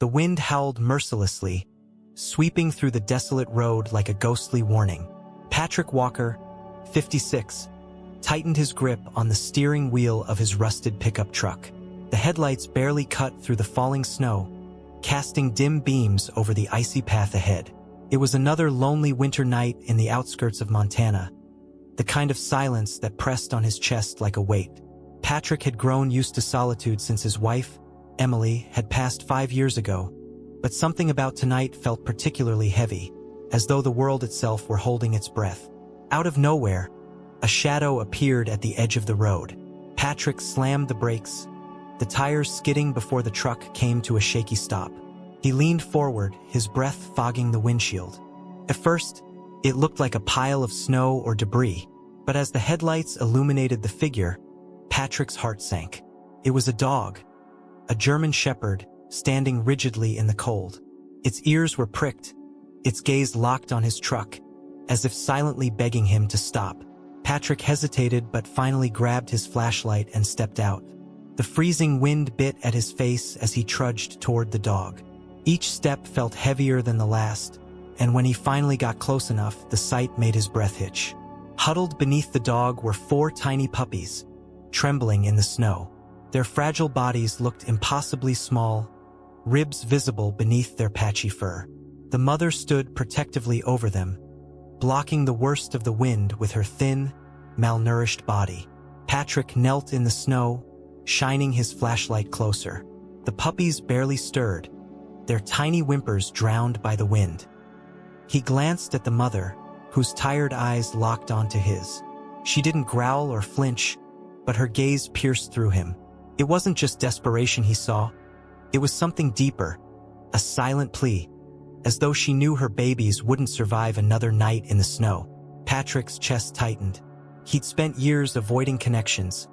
The wind howled mercilessly, sweeping through the desolate road like a ghostly warning. Patrick Walker, 56, tightened his grip on the steering wheel of his rusted pickup truck. The headlights barely cut through the falling snow, casting dim beams over the icy path ahead. It was another lonely winter night in the outskirts of Montana, the kind of silence that pressed on his chest like a weight. Patrick had grown used to solitude since his wife, Emily, had passed 5 years ago, but something about tonight felt particularly heavy, as though the world itself were holding its breath. Out of nowhere, a shadow appeared at the edge of the road. Patrick slammed the brakes, the tires skidding before the truck came to a shaky stop. He leaned forward, his breath fogging the windshield. At first, it looked like a pile of snow or debris, but as the headlights illuminated the figure, Patrick's heart sank. It was a dog, a German shepherd, standing rigidly in the cold. Its ears were pricked, its gaze locked on his truck, as if silently begging him to stop. Patrick hesitated but finally grabbed his flashlight and stepped out. The freezing wind bit at his face as he trudged toward the dog. Each step felt heavier than the last, and when he finally got close enough, the sight made his breath hitch. Huddled beneath the dog were 4 tiny puppies, trembling in the snow. Their fragile bodies looked impossibly small, ribs visible beneath their patchy fur. The mother stood protectively over them, blocking the worst of the wind with her thin, malnourished body. Patrick knelt in the snow, shining his flashlight closer. The puppies barely stirred, their tiny whimpers drowned by the wind. He glanced at the mother, whose tired eyes locked onto his. She didn't growl or flinch, but her gaze pierced through him. It wasn't just desperation he saw. It was something deeper, a silent plea, as though she knew her babies wouldn't survive another night in the snow. Patrick's chest tightened. He'd spent years avoiding connections,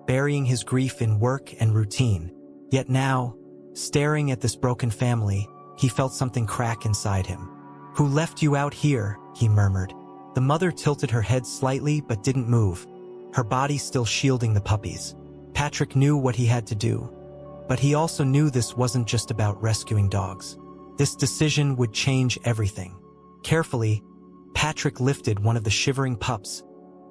burying his grief in work and routine. Yet now, staring at this broken family, he felt something crack inside him. "Who left you out here?" he murmured. The mother tilted her head slightly but didn't move, her body still shielding the puppies. Patrick knew what he had to do, but he also knew this wasn't just about rescuing dogs. This decision would change everything. Carefully, Patrick lifted one of the shivering pups,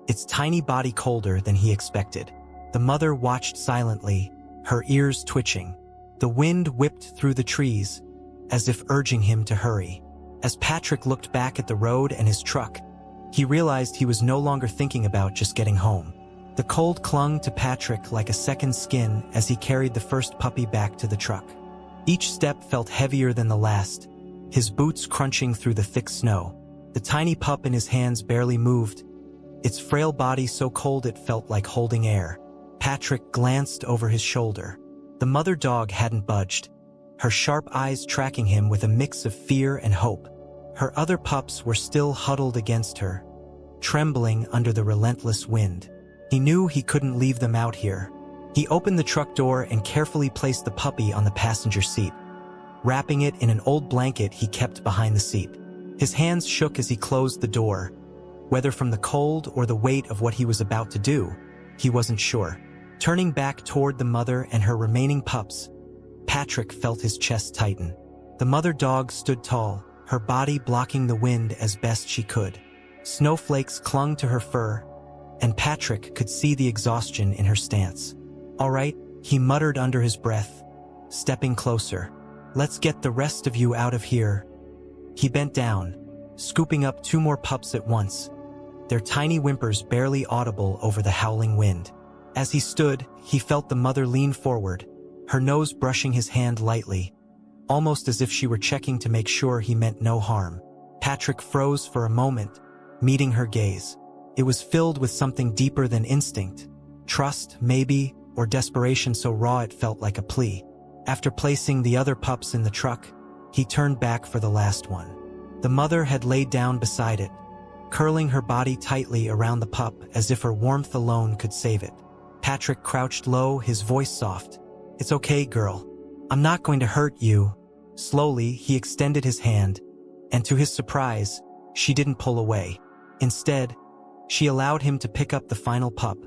its tiny body colder than he expected. The mother watched silently, her ears twitching. The wind whipped through the trees, as if urging him to hurry. As Patrick looked back at the road and his truck, he realized he was no longer thinking about just getting home. The cold clung to Patrick like a second skin as he carried the first puppy back to the truck. Each step felt heavier than the last, his boots crunching through the thick snow. The tiny pup in his hands barely moved, its frail body so cold it felt like holding air. Patrick glanced over his shoulder. The mother dog hadn't budged, her sharp eyes tracking him with a mix of fear and hope. Her other pups were still huddled against her, trembling under the relentless wind. He knew he couldn't leave them out here. He opened the truck door and carefully placed the puppy on the passenger seat, wrapping it in an old blanket he kept behind the seat. His hands shook as he closed the door. Whether from the cold or the weight of what he was about to do, he wasn't sure. Turning back toward the mother and her remaining pups, Patrick felt his chest tighten. The mother dog stood tall, her body blocking the wind as best she could. Snowflakes clung to her fur, and Patrick could see the exhaustion in her stance. "All right," he muttered under his breath, stepping closer. "Let's get the rest of you out of here." He bent down, scooping up 2 more pups at once, their tiny whimpers barely audible over the howling wind. As he stood, he felt the mother lean forward, her nose brushing his hand lightly, almost as if she were checking to make sure he meant no harm. Patrick froze for a moment, meeting her gaze. It was filled with something deeper than instinct, trust, maybe, or desperation so raw it felt like a plea. After placing the other pups in the truck, he turned back for the last one. The mother had laid down beside it, curling her body tightly around the pup as if her warmth alone could save it. Patrick crouched low, his voice soft. "It's okay, girl. I'm not going to hurt you." Slowly, he extended his hand, and to his surprise, she didn't pull away. Instead, she allowed him to pick up the final pup,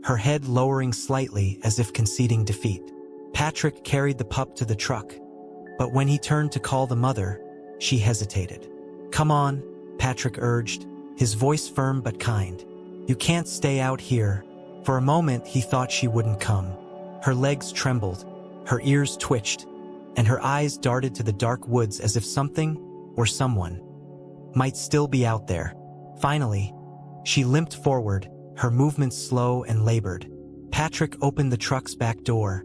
her head lowering slightly as if conceding defeat. Patrick carried the pup to the truck, But when he turned to call the mother, she hesitated. "Come on," Patrick urged, his voice firm but kind. "You can't stay out here." For a moment he thought she wouldn't come. Her legs trembled, her ears twitched, and her eyes darted to the dark woods as if something, or someone, might still be out there. Finally, she limped forward, her movements slow and labored. Patrick opened the truck's back door,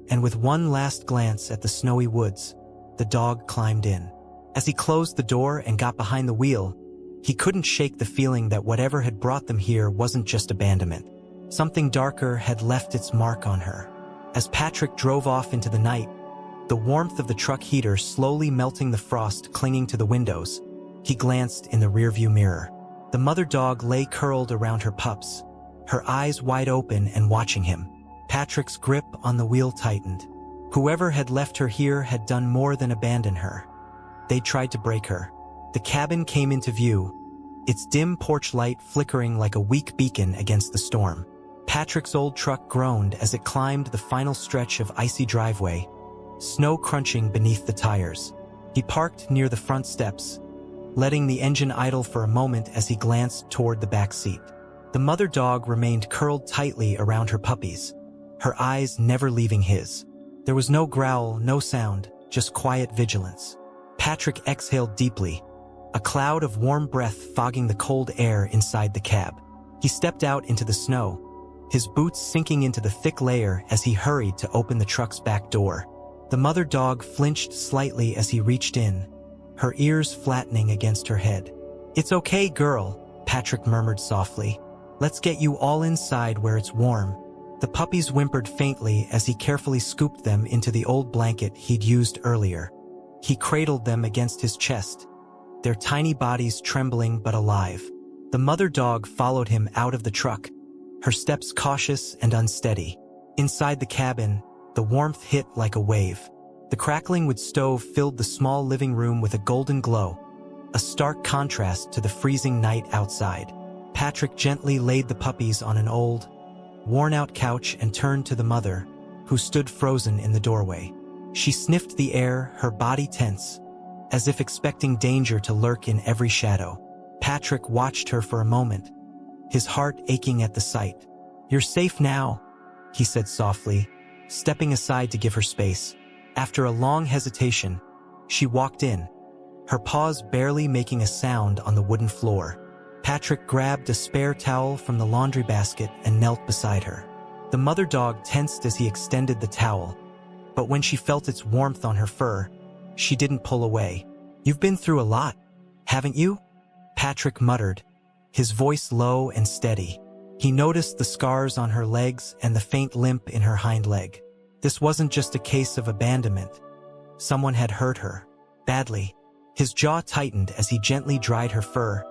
and with one last glance at the snowy woods, the dog climbed in. As he closed the door and got behind the wheel, he couldn't shake the feeling that whatever had brought them here wasn't just abandonment. Something darker had left its mark on her. As Patrick drove off into the night, the warmth of the truck heater slowly melting the frost clinging to the windows, he glanced in the rearview mirror. The mother dog lay curled around her pups, her eyes wide open and watching him. Patrick's grip on the wheel tightened. Whoever had left her here had done more than abandon her. They tried to break her. The cabin came into view, its dim porch light flickering like a weak beacon against the storm. Patrick's old truck groaned as it climbed the final stretch of icy driveway, snow crunching beneath the tires. He parked near the front steps, letting the engine idle for a moment as he glanced toward the back seat. The mother dog remained curled tightly around her puppies, her eyes never leaving his. There was no growl, no sound, just quiet vigilance. Patrick exhaled deeply, a cloud of warm breath fogging the cold air inside the cab. He stepped out into the snow, his boots sinking into the thick layer as he hurried to open the truck's back door. The mother dog flinched slightly as he reached in, her ears flattening against her head. "It's okay, girl," Patrick murmured softly. "Let's get you all inside where it's warm." The puppies whimpered faintly as he carefully scooped them into the old blanket he'd used earlier. He cradled them against his chest, their tiny bodies trembling but alive. The mother dog followed him out of the truck, her steps cautious and unsteady. Inside the cabin, the warmth hit like a wave. The crackling wood stove filled the small living room with a golden glow, a stark contrast to the freezing night outside. Patrick gently laid the puppies on an old, worn-out couch and turned to the mother, who stood frozen in the doorway. She sniffed the air, her body tense, as if expecting danger to lurk in every shadow. Patrick watched her for a moment, his heart aching at the sight. "You're safe now," he said softly, stepping aside to give her space. After a long hesitation, she walked in, her paws barely making a sound on the wooden floor. Patrick grabbed a spare towel from the laundry basket and knelt beside her. The mother dog tensed as he extended the towel, but when she felt its warmth on her fur, she didn't pull away. "You've been through a lot, haven't you?" Patrick muttered, his voice low and steady. He noticed the scars on her legs and the faint limp in her hind leg. This wasn't just a case of abandonment. Someone had hurt her, badly. His jaw tightened as he gently dried her fur,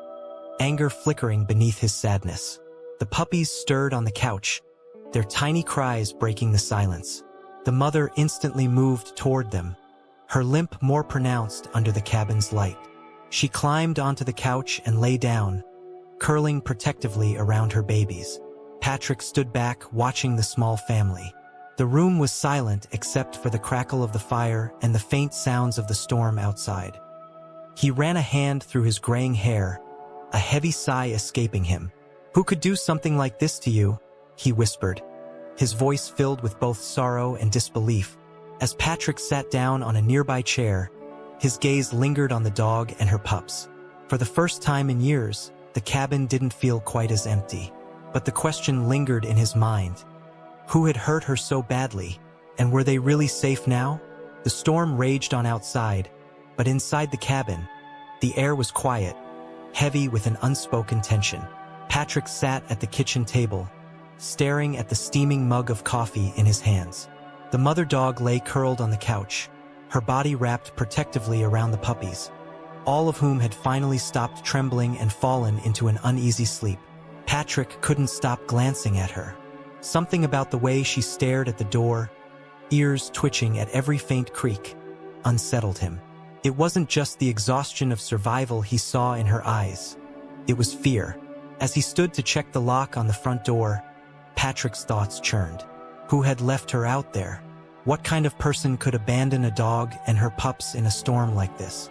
anger flickering beneath his sadness. The puppies stirred on the couch, their tiny cries breaking the silence. The mother instantly moved toward them, her limp more pronounced under the cabin's light. She climbed onto the couch and lay down, curling protectively around her babies. Patrick stood back, watching the small family. The room was silent except for the crackle of the fire and the faint sounds of the storm outside. He ran a hand through his graying hair, a heavy sigh escaping him. "Who could do something like this to you?" he whispered, his voice filled with both sorrow and disbelief. As Patrick sat down on a nearby chair, his gaze lingered on the dog and her pups. For the first time in years, the cabin didn't feel quite as empty. But the question lingered in his mind. Who had hurt her so badly, and were they really safe now? The storm raged on outside, but inside the cabin, the air was quiet, heavy with an unspoken tension. Patrick sat at the kitchen table, staring at the steaming mug of coffee in his hands. The mother dog lay curled on the couch, her body wrapped protectively around the puppies, all of whom had finally stopped trembling and fallen into an uneasy sleep. Patrick couldn't stop glancing at her. Something about the way she stared at the door, ears twitching at every faint creak, unsettled him. It wasn't just the exhaustion of survival he saw in her eyes. It was fear. As he stood to check the lock on the front door, Patrick's thoughts churned. Who had left her out there? What kind of person could abandon a dog and her pups in a storm like this?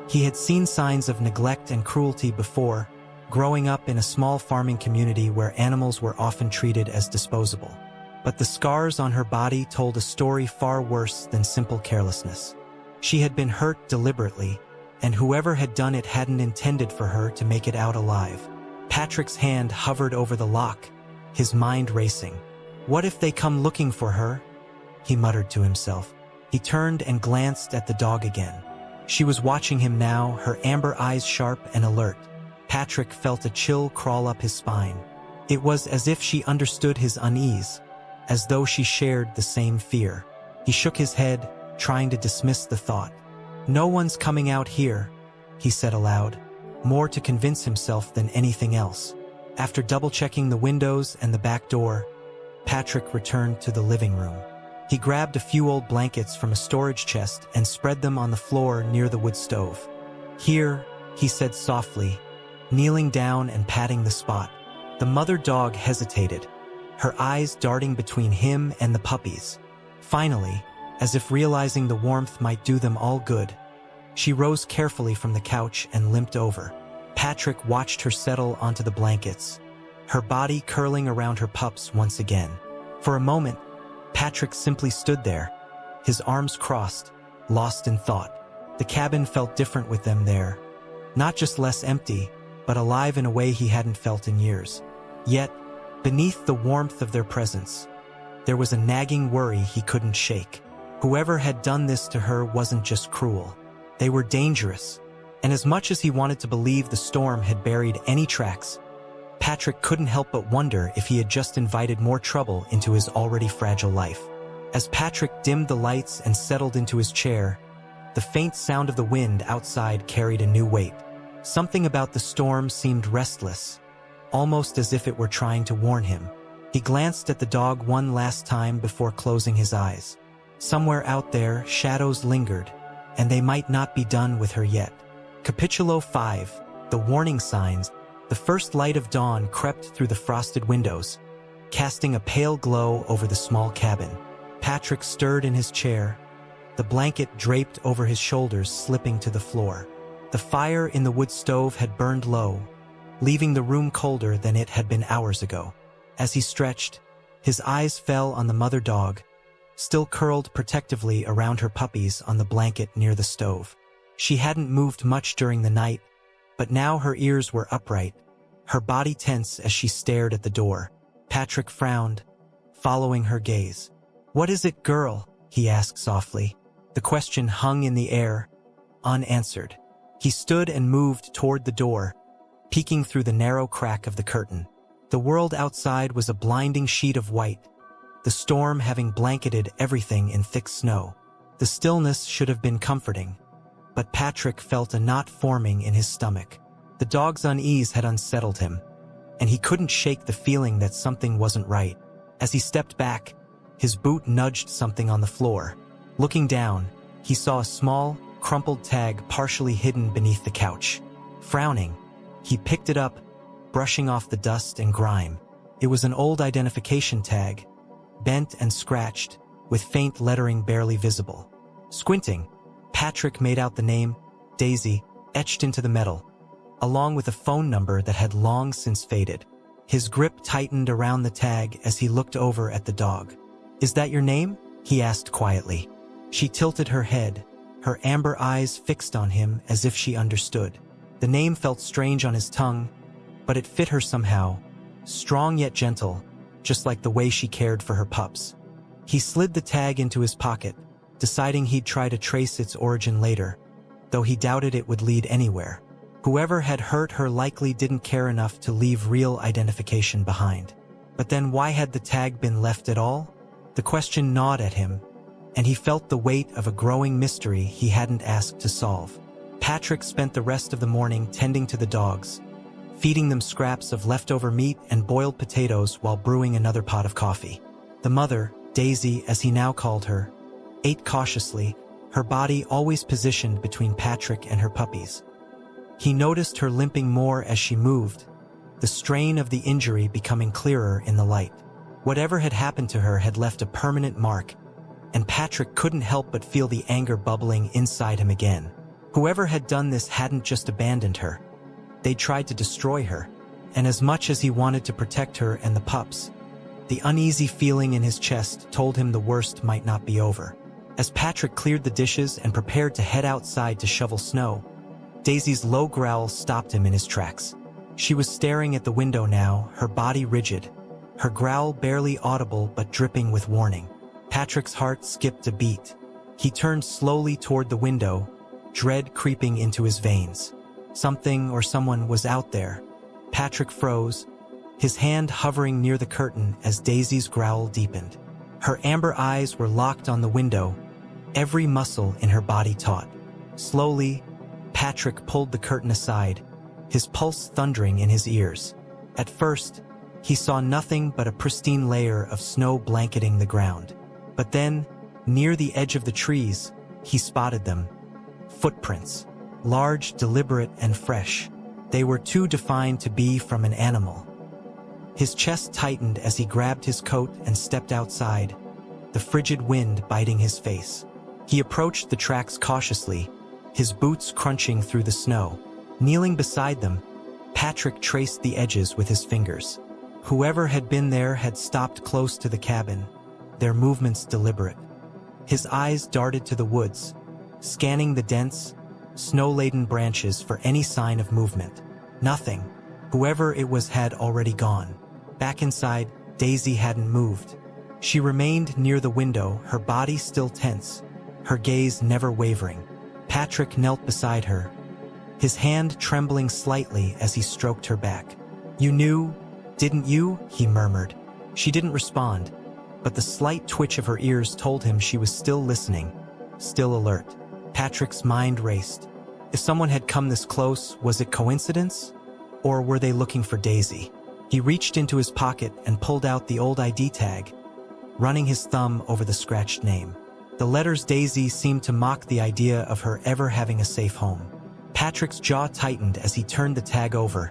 He had seen signs of neglect and cruelty before, growing up in a small farming community where animals were often treated as disposable. But the scars on her body told a story far worse than simple carelessness. She had been hurt deliberately, and whoever had done it hadn't intended for her to make it out alive. Patrick's hand hovered over the lock, his mind racing. What if they come looking for her? He muttered to himself. He turned and glanced at the dog again. She was watching him now, her amber eyes sharp and alert. Patrick felt a chill crawl up his spine. It was as if she understood his unease, as though she shared the same fear. He shook his head, trying to dismiss the thought. "No one's coming out here," he said aloud, more to convince himself than anything else. After double-checking the windows and the back door, Patrick returned to the living room. He grabbed a few old blankets from a storage chest and spread them on the floor near the wood stove. "Here," he said softly, kneeling down and patting the spot. The mother dog hesitated, her eyes darting between him and the puppies. Finally, as if realizing the warmth might do them all good, she rose carefully from the couch and limped over. Patrick watched her settle onto the blankets, her body curling around her pups once again. For a moment, Patrick simply stood there, his arms crossed, lost in thought. The cabin felt different with them there, not just less empty, but alive in a way he hadn't felt in years. Yet, beneath the warmth of their presence, there was a nagging worry he couldn't shake. Whoever had done this to her wasn't just cruel. They were dangerous, and as much as he wanted to believe the storm had buried any tracks, Patrick couldn't help but wonder if he had just invited more trouble into his already fragile life. As Patrick dimmed the lights and settled into his chair, the faint sound of the wind outside carried a new weight. Something about the storm seemed restless, almost as if it were trying to warn him. He glanced at the dog one last time before closing his eyes. Somewhere out there, shadows lingered, and they might not be done with her yet. Capitulo 5, the warning signs. The first light of dawn crept through the frosted windows, casting a pale glow over the small cabin. Patrick stirred in his chair, the blanket draped over his shoulders slipping to the floor. The fire in the wood stove had burned low, leaving the room colder than it had been hours ago. As he stretched, his eyes fell on the mother dog, still curled protectively around her puppies on the blanket near the stove. She hadn't moved much during the night, but now her ears were upright, her body tense as she stared at the door. Patrick frowned, following her gaze. "What is it, girl?" he asked softly. The question hung in the air, unanswered. He stood and moved toward the door, peeking through the narrow crack of the curtain. The world outside was a blinding sheet of white, the storm having blanketed everything in thick snow. The stillness should have been comforting, but Patrick felt a knot forming in his stomach. The dog's unease had unsettled him, and he couldn't shake the feeling that something wasn't right. As he stepped back, his boot nudged something on the floor. Looking down, he saw a small, crumpled tag partially hidden beneath the couch. Frowning, he picked it up, brushing off the dust and grime. It was an old identification tag, bent and scratched, with faint lettering barely visible. Squinting, Patrick made out the name, Daisy, etched into the metal, along with a phone number that had long since faded. His grip tightened around the tag as he looked over at the dog. "Is that your name?" he asked quietly. She tilted her head, her amber eyes fixed on him as if she understood. The name felt strange on his tongue, but it fit her somehow, strong yet gentle, just like the way she cared for her pups. He slid the tag into his pocket, deciding he'd try to trace its origin later, though he doubted it would lead anywhere. Whoever had hurt her likely didn't care enough to leave real identification behind. But then why had the tag been left at all? The question gnawed at him, and he felt the weight of a growing mystery he hadn't asked to solve. Patrick spent the rest of the morning tending to the dogs, feeding them scraps of leftover meat and boiled potatoes while brewing another pot of coffee. The mother, Daisy as he now called her, ate cautiously, her body always positioned between Patrick and her puppies. He noticed her limping more as she moved, the strain of the injury becoming clearer in the light. Whatever had happened to her had left a permanent mark, and Patrick couldn't help but feel the anger bubbling inside him again. Whoever had done this hadn't just abandoned her. They tried to destroy her, and as much as he wanted to protect her and the pups, the uneasy feeling in his chest told him the worst might not be over. As Patrick cleared the dishes and prepared to head outside to shovel snow, Daisy's low growl stopped him in his tracks. She was staring at the window now, her body rigid, her growl barely audible but dripping with warning. Patrick's heart skipped a beat. He turned slowly toward the window, dread creeping into his veins. Something or someone was out there. Patrick froze, his hand hovering near the curtain as Daisy's growl deepened. Her amber eyes were locked on the window, every muscle in her body taut. Slowly, Patrick pulled the curtain aside, his pulse thundering in his ears. At first, he saw nothing but a pristine layer of snow blanketing the ground. But then, near the edge of the trees, he spotted them. Footprints. Large, deliberate, and fresh. They were too defined to be from an animal. His chest tightened as he grabbed his coat and stepped outside, the frigid wind biting his face. He approached the tracks cautiously, his boots crunching through the snow. Kneeling beside them, Patrick traced the edges with his fingers. Whoever had been there had stopped close to the cabin, their movements deliberate. His eyes darted to the woods, scanning the dense, snow-laden branches for any sign of movement. Nothing. Whoever it was had already gone. Back inside, Daisy hadn't moved. She remained near the window, her body still tense, her gaze never wavering. Patrick knelt beside her, his hand trembling slightly as he stroked her back. "You knew, didn't you?" he murmured. She didn't respond, but the slight twitch of her ears told him she was still listening, still alert. Patrick's mind raced. If someone had come this close, was it coincidence? Or were they looking for Daisy? He reached into his pocket and pulled out the old ID tag, running his thumb over the scratched name. The letters Daisy seemed to mock the idea of her ever having a safe home. Patrick's jaw tightened as he turned the tag over,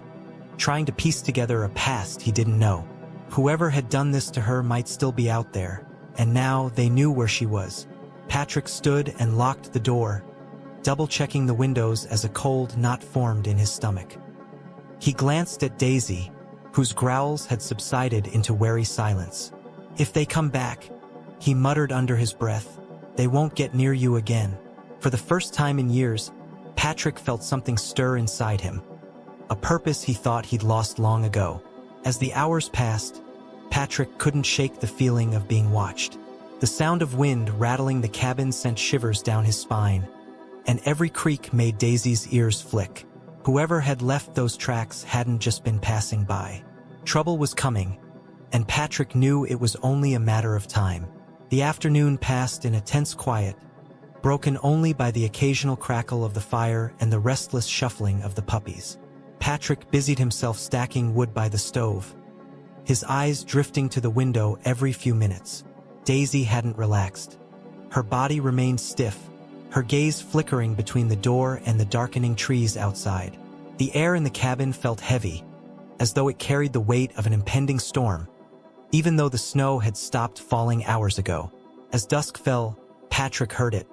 trying to piece together a past he didn't know. Whoever had done this to her might still be out there, and now they knew where she was. Patrick stood and locked the door, double-checking the windows as a cold knot formed in his stomach. He glanced at Daisy, whose growls had subsided into wary silence. "If they come back," he muttered under his breath, "they won't get near you again." For the first time in years, Patrick felt something stir inside him, a purpose he thought he'd lost long ago. As the hours passed, Patrick couldn't shake the feeling of being watched. The sound of wind rattling the cabin sent shivers down his spine, and every creak made Daisy's ears flick. Whoever had left those tracks hadn't just been passing by. Trouble was coming, and Patrick knew it was only a matter of time. The afternoon passed in a tense quiet, broken only by the occasional crackle of the fire and the restless shuffling of the puppies. Patrick busied himself stacking wood by the stove, his eyes drifting to the window every few minutes. Daisy hadn't relaxed. Her body remained stiff, her gaze flickering between the door and the darkening trees outside. The air in the cabin felt heavy, as though it carried the weight of an impending storm, even though the snow had stopped falling hours ago. As dusk fell, Patrick heard it.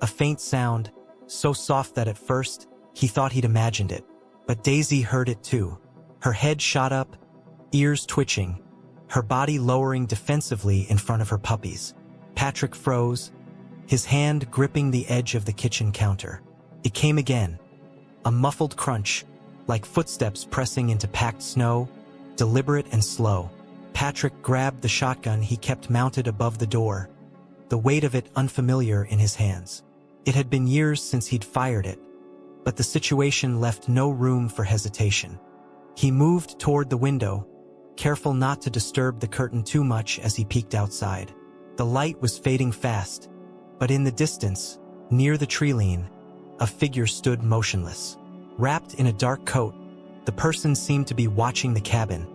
A faint sound, so soft that at first, he thought he'd imagined it. But Daisy heard it too. Her head shot up, ears twitching, her body lowering defensively in front of her puppies. Patrick froze, his hand gripping the edge of the kitchen counter. It came again, a muffled crunch, like footsteps pressing into packed snow, deliberate and slow. Patrick grabbed the shotgun he kept mounted above the door, the weight of it unfamiliar in his hands. It had been years since he'd fired it, but the situation left no room for hesitation. He moved toward the window, careful not to disturb the curtain too much as he peeked outside. The light was fading fast, but in the distance, near the tree-line, a figure stood motionless. Wrapped in a dark coat, the person seemed to be watching the cabin,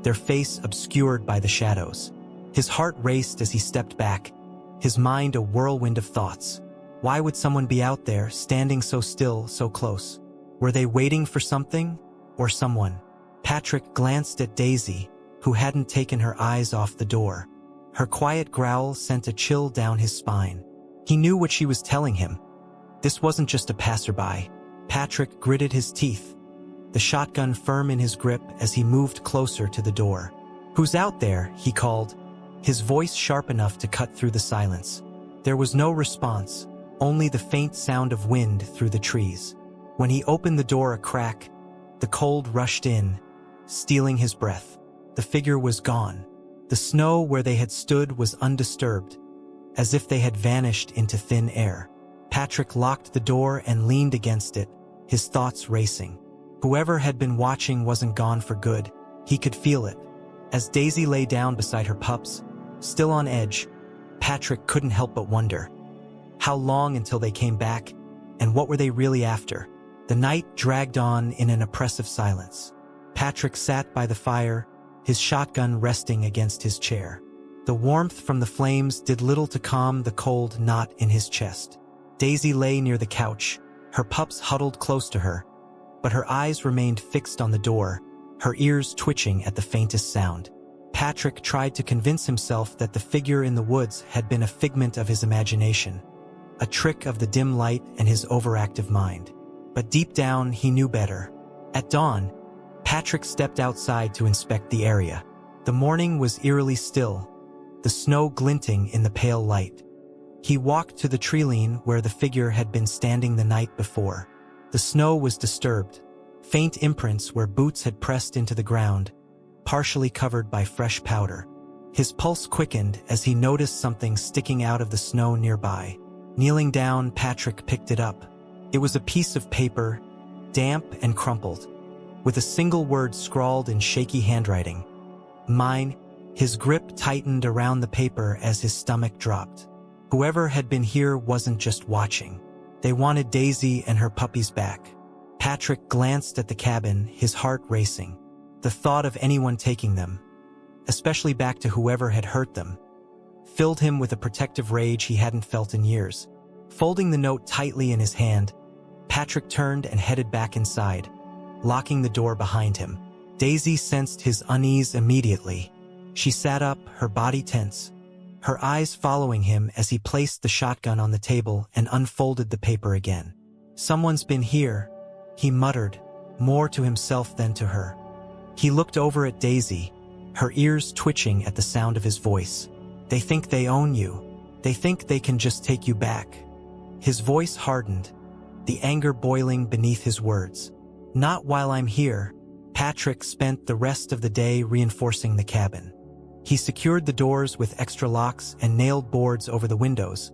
their face obscured by the shadows. His heart raced as he stepped back, his mind a whirlwind of thoughts. Why would someone be out there, standing so still, so close? Were they waiting for something, or someone? Patrick glanced at Daisy, who hadn't taken her eyes off the door. Her quiet growl sent a chill down his spine. He knew what she was telling him. This wasn't just a passerby. Patrick gritted his teeth, the shotgun firm in his grip as he moved closer to the door. "Who's out there?" he called, his voice sharp enough to cut through the silence. There was no response, only the faint sound of wind through the trees. When he opened the door a crack, the cold rushed in, stealing his breath. The figure was gone. The snow where they had stood was undisturbed, as if they had vanished into thin air. Patrick locked the door and leaned against it, his thoughts racing. Whoever had been watching wasn't gone for good. He could feel it. As Daisy lay down beside her pups, still on edge, Patrick couldn't help but wonder. How long until they came back, and what were they really after? The night dragged on in an oppressive silence. Patrick sat by the fire, his shotgun resting against his chair. The warmth from the flames did little to calm the cold knot in his chest. Daisy lay near the couch, her pups huddled close to her, but her eyes remained fixed on the door, her ears twitching at the faintest sound. Patrick tried to convince himself that the figure in the woods had been a figment of his imagination, a trick of the dim light and his overactive mind. But deep down, he knew better. At dawn, Patrick stepped outside to inspect the area. The morning was eerily still, the snow glinting in the pale light. He walked to the treeline where the figure had been standing the night before. The snow was disturbed, faint imprints where boots had pressed into the ground, partially covered by fresh powder. His pulse quickened as he noticed something sticking out of the snow nearby. Kneeling down, Patrick picked it up. It was a piece of paper, damp and crumpled, with a single word scrawled in shaky handwriting. "Mine." His grip tightened around the paper as his stomach dropped. Whoever had been here wasn't just watching. They wanted Daisy and her puppies back. Patrick glanced at the cabin, his heart racing. The thought of anyone taking them, especially back to whoever had hurt them, filled him with a protective rage he hadn't felt in years. Folding the note tightly in his hand, Patrick turned and headed back inside, locking the door behind him. Daisy sensed his unease immediately. She sat up, her body tense, her eyes following him as he placed the shotgun on the table and unfolded the paper again. "Someone's been here," he muttered, more to himself than to her. He looked over at Daisy, her ears twitching at the sound of his voice. "They think they own you. They think they can just take you back." His voice hardened, the anger boiling beneath his words. "Not while I'm here." Patrick spent the rest of the day reinforcing the cabin. He secured the doors with extra locks and nailed boards over the windows,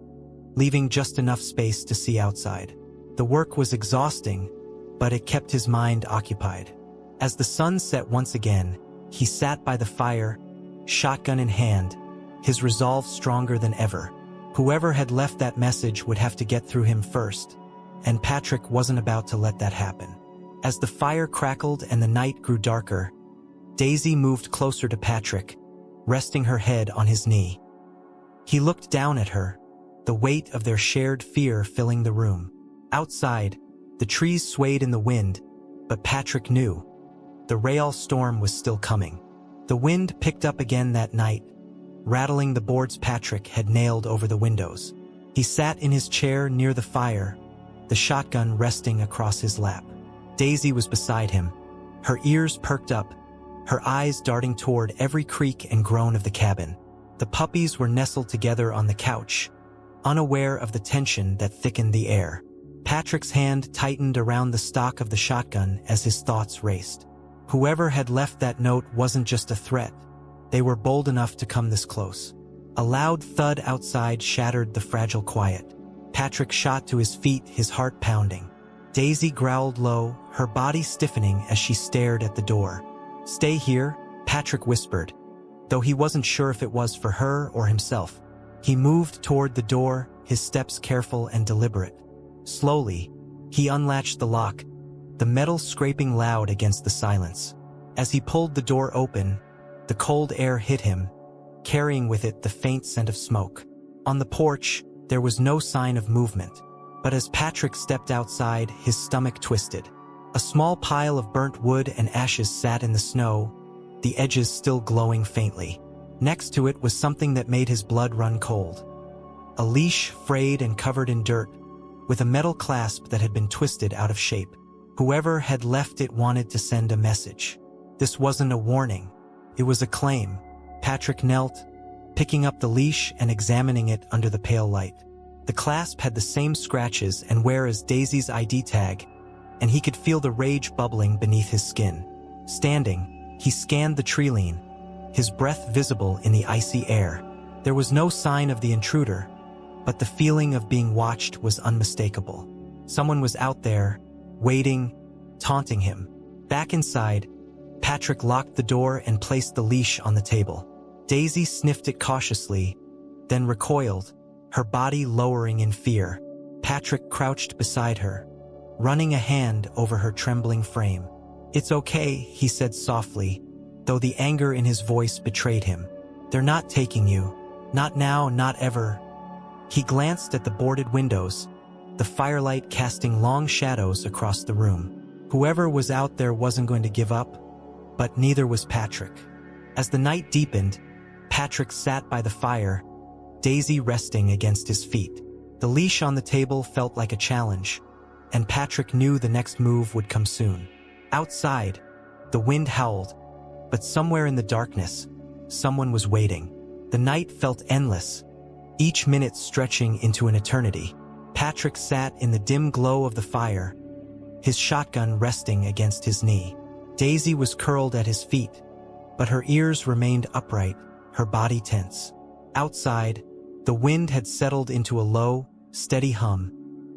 leaving just enough space to see outside. The work was exhausting, but it kept his mind occupied. As the sun set once again, he sat by the fire, shotgun in hand, his resolve stronger than ever. Whoever had left that message would have to get through him first, and Patrick wasn't about to let that happen. As the fire crackled and the night grew darker, Daisy moved closer to Patrick, resting her head on his knee. He looked down at her, the weight of their shared fear filling the room. Outside, the trees swayed in the wind, but Patrick knew the Rayal storm was still coming. The wind picked up again that night, rattling the boards Patrick had nailed over the windows. He sat in his chair near the fire, the shotgun resting across his lap. Daisy was beside him, her ears perked up, her eyes darting toward every creak and groan of the cabin. The puppies were nestled together on the couch, unaware of the tension that thickened the air. Patrick's hand tightened around the stock of the shotgun as his thoughts raced. Whoever had left that note wasn't just a threat. They were bold enough to come this close. A loud thud outside shattered the fragile quiet. Patrick shot to his feet, his heart pounding. Daisy growled low, her body stiffening as she stared at the door. "Stay here," Patrick whispered, though he wasn't sure if it was for her or himself. He moved toward the door, his steps careful and deliberate. Slowly, he unlatched the lock, the metal scraping loud against the silence. As he pulled the door open, the cold air hit him, carrying with it the faint scent of smoke. On the porch, there was no sign of movement, but as Patrick stepped outside, his stomach twisted. A small pile of burnt wood and ashes sat in the snow, the edges still glowing faintly. Next to it was something that made his blood run cold. A leash frayed and covered in dirt, with a metal clasp that had been twisted out of shape. Whoever had left it wanted to send a message. This wasn't a warning. It was a claim. Patrick knelt, picking up the leash and examining it under the pale light. The clasp had the same scratches and wear as Daisy's ID tag, and he could feel the rage bubbling beneath his skin. Standing, he scanned the treeline, his breath visible in the icy air. There was no sign of the intruder, but the feeling of being watched was unmistakable. Someone was out there, waiting, taunting him. Back inside, Patrick locked the door and placed the leash on the table. Daisy sniffed it cautiously, then recoiled, her body lowering in fear. Patrick crouched beside her, running a hand over her trembling frame. "It's okay," he said softly, though the anger in his voice betrayed him. "They're not taking you. Not now, not ever." He glanced at the boarded windows, the firelight casting long shadows across the room. Whoever was out there wasn't going to give up, but neither was Patrick. As the night deepened, Patrick sat by the fire, Daisy resting against his feet. The leash on the table felt like a challenge, and Patrick knew the next move would come soon. Outside, the wind howled, but somewhere in the darkness, someone was waiting. The night felt endless, each minute stretching into an eternity. Patrick sat in the dim glow of the fire, his shotgun resting against his knee. Daisy was curled at his feet, but her ears remained upright, her body tense. Outside, the wind had settled into a low, steady hum,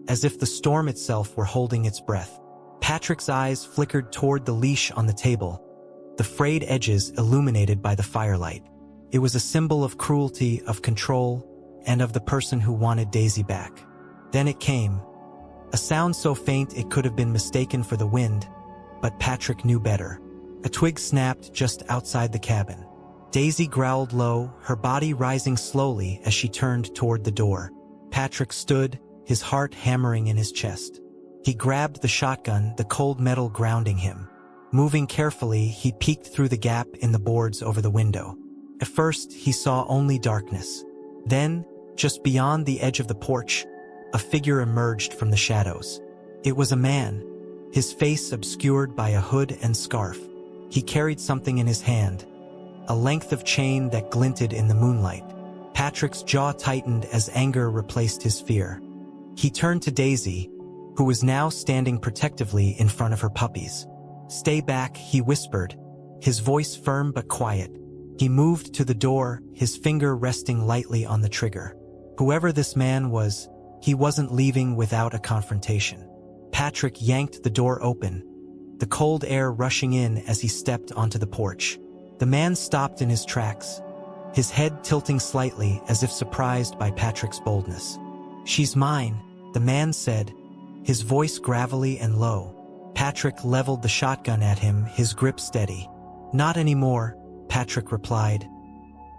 as if the storm itself were holding its breath. Patrick's eyes flickered toward the leash on the table, the frayed edges illuminated by the firelight. It was a symbol of cruelty, of control, and of the person who wanted Daisy back. Then it came, a sound so faint it could have been mistaken for the wind, but Patrick knew better. A twig snapped just outside the cabin. Daisy growled low, her body rising slowly as she turned toward the door. Patrick stood, his heart hammering in his chest. He grabbed the shotgun, the cold metal grounding him. Moving carefully, he peeked through the gap in the boards over the window. At first, he saw only darkness. Then, just beyond the edge of the porch, a figure emerged from the shadows. It was a man, his face obscured by a hood and scarf. He carried something in his hand, a length of chain that glinted in the moonlight. Patrick's jaw tightened as anger replaced his fear. He turned to Daisy, who was now standing protectively in front of her puppies. "Stay back," he whispered, his voice firm but quiet. He moved to the door, his finger resting lightly on the trigger. Whoever this man was, he wasn't leaving without a confrontation. Patrick yanked the door open, the cold air rushing in as he stepped onto the porch. The man stopped in his tracks, his head tilting slightly as if surprised by Patrick's boldness. "She's mine," the man said, his voice gravelly and low. Patrick leveled the shotgun at him, his grip steady. "Not anymore," Patrick replied,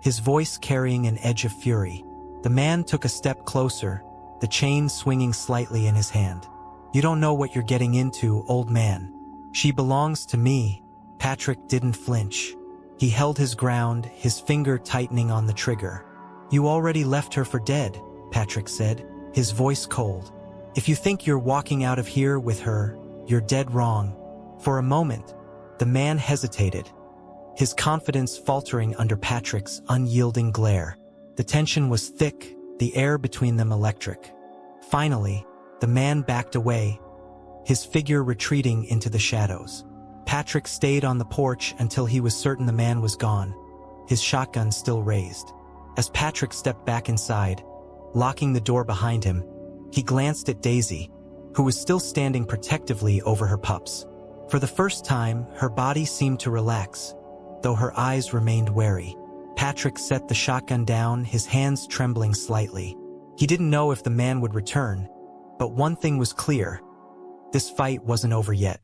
his voice carrying an edge of fury. The man took a step closer, the chain swinging slightly in his hand. "You don't know what you're getting into, old man. She belongs to me." Patrick didn't flinch. He held his ground, his finger tightening on the trigger. "You already left her for dead," Patrick said, his voice cold. "If you think you're walking out of here with her, you're dead wrong." For a moment, the man hesitated, his confidence faltering under Patrick's unyielding glare. The tension was thick, the air between them electric. Finally, the man backed away, his figure retreating into the shadows. Patrick stayed on the porch until he was certain the man was gone, his shotgun still raised. As Patrick stepped back inside, locking the door behind him, he glanced at Daisy, who was still standing protectively over her pups. For the first time, her body seemed to relax, though her eyes remained wary. Patrick set the shotgun down, his hands trembling slightly. He didn't know if the man would return, but one thing was clear: this fight wasn't over yet.